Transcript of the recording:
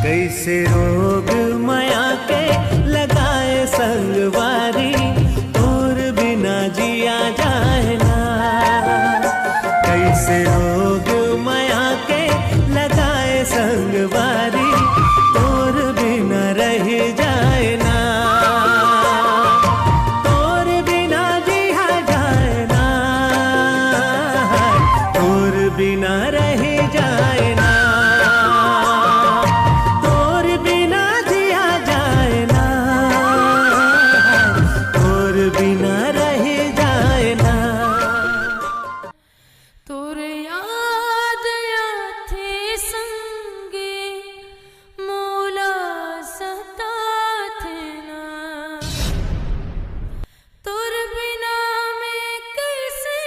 कैसे रोग माया के लगाए संगवारी, तोर बिना जिया जाए ना। कैसे रोग माया के लगाए संगवारी, तोर बिना रह जाए ना। तोर बिना जिया जाए ना, तोर बिना